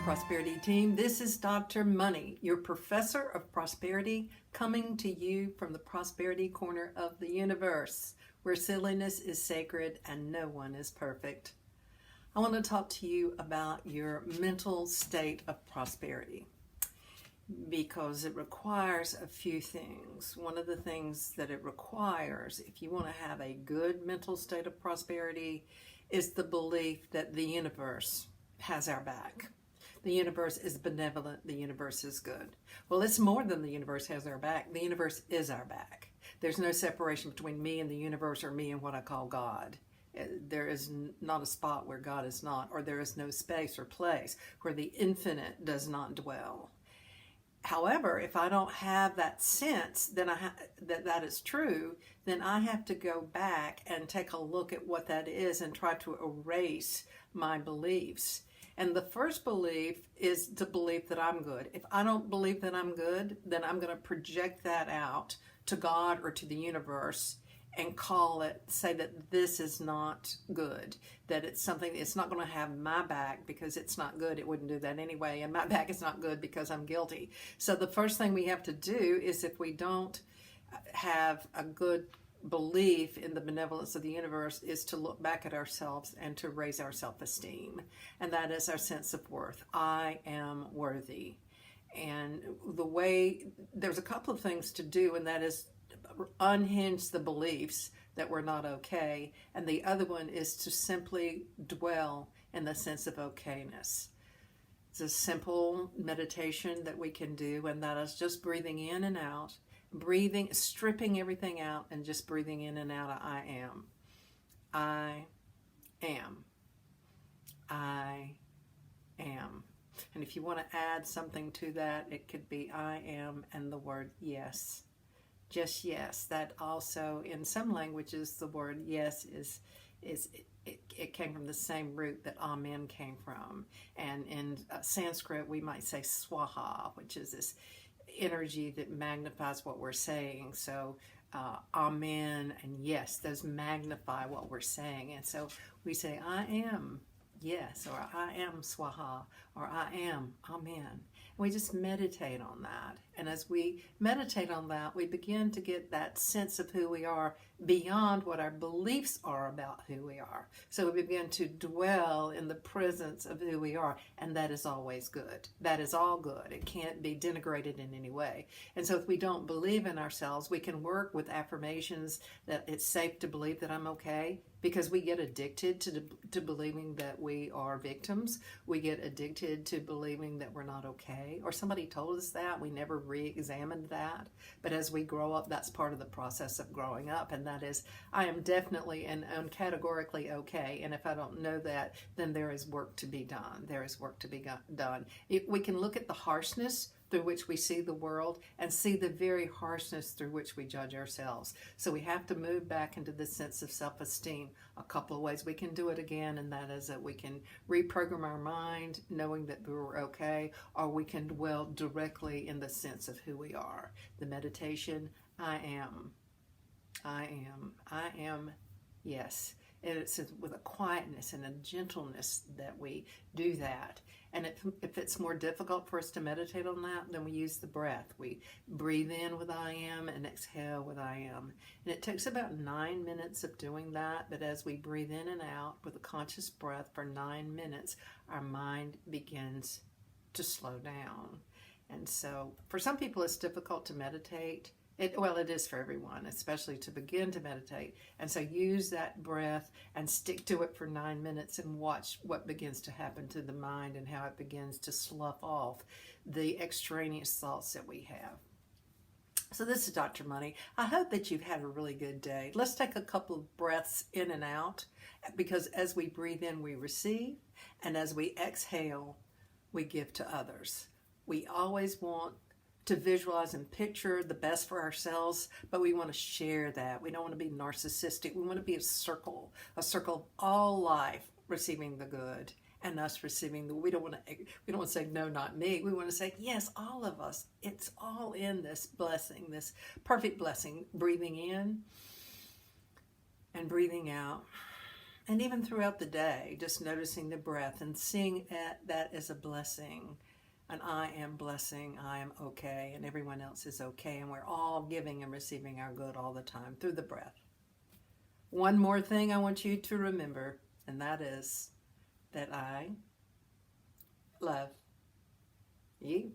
Prosperity team. This is Dr. Money, your professor of prosperity, coming to you from the prosperity corner of the universe, where silliness is sacred and no one is perfect. I want to talk to you about your mental state of prosperity because it requires a few things. One of the things that it requires, if you want to have a good mental state of prosperity, is the belief that the universe has our back. The universe is benevolent. The universe is good. Well, it's more than the universe has our back. The universe is our back. There's no separation between me and the universe or me and what I call God. There is not a spot where God is not, or there is no space or place where the infinite does not dwell. However, if I don't have that sense that that is true, then I have to go back and take a look at what that is and try to erase my beliefs. And the first belief is to believe that I'm good. If I don't believe that I'm good, then I'm going to project that out to God or to the universe and say that this is not good, that it's something, it's not going to have my back because it's not good. It wouldn't do that anyway. And my back is not good because I'm guilty. So the first thing we have to do is, if we don't have a good belief in the benevolence of the universe, is to look back at ourselves and to raise our self-esteem. And that is our sense of worth. I am worthy. And there's a couple of things to do, and that is unhinge the beliefs that we're not okay. And the other one is to simply dwell in the sense of okayness. It's a simple meditation that we can do, and that is just breathing in and out, stripping everything out and just breathing in and out. I am. I am. I am. And if you want to add something to that, it could be I am and the word yes. Just yes. That also, in some languages, the word yes it came from the same root that amen came from. And in Sanskrit, we might say swaha, which is this energy that magnifies what we're saying. So amen and yes, those magnify what we're saying. And so we say I am yes, or I am swaha, or I am amen. And we just meditate on that. And as we meditate on that, we begin to get that sense of who we are beyond what our beliefs are about who we are. So we begin to dwell in the presence of who we are, and that is always good. That is all good. It can't be denigrated in any way. And so if we don't believe in ourselves, we can work with affirmations that it's safe to believe that I'm okay, because we get addicted to believing that we are victims. We get addicted to believing that we're not okay, or somebody told us that. We never re-examined that. But as we grow up, that's part of the process of growing up, and that is, I am definitely and categorically okay. And if I don't know that, then there is work to be done. There is work to be done. We can look at the harshness through which we see the world and see the very harshness through which we judge ourselves. So we have to move back into this sense of self-esteem. A couple of ways we can do it again, and that is that we can reprogram our mind knowing that we're okay, or we can dwell directly in the sense of who we are. The meditation, I am, yes. And it's with a quietness and a gentleness that we do that. And if it's more difficult for us to meditate on that, then we use the breath. We breathe in with I am and exhale with I am. And it takes about 9 minutes of doing that. But as we breathe in and out with a conscious breath for 9 minutes, our mind begins to slow down. And so for some people, it's difficult to meditate. It is for everyone, especially to begin to meditate. And so use that breath and stick to it for 9 minutes and watch what begins to happen to the mind and how it begins to slough off the extraneous thoughts that we have. So this is Dr. Money. I hope that you've had a really good day. Let's take a couple of breaths in and out, because as we breathe in, we receive, and as we exhale, we give to others. We always want to visualize and picture the best for ourselves, but we want to share that. We don't want to be narcissistic. We want to be a circle of all life receiving the good and us receiving the. We don't want to say no, not me. We want to say yes, all of us. It's all in this blessing, this perfect blessing. Breathing in and breathing out. And even throughout the day, just noticing the breath and seeing that as a blessing. And I am blessing, I am okay, and everyone else is okay. And we're all giving and receiving our good all the time through the breath. One more thing I want you to remember, and that is that I love you.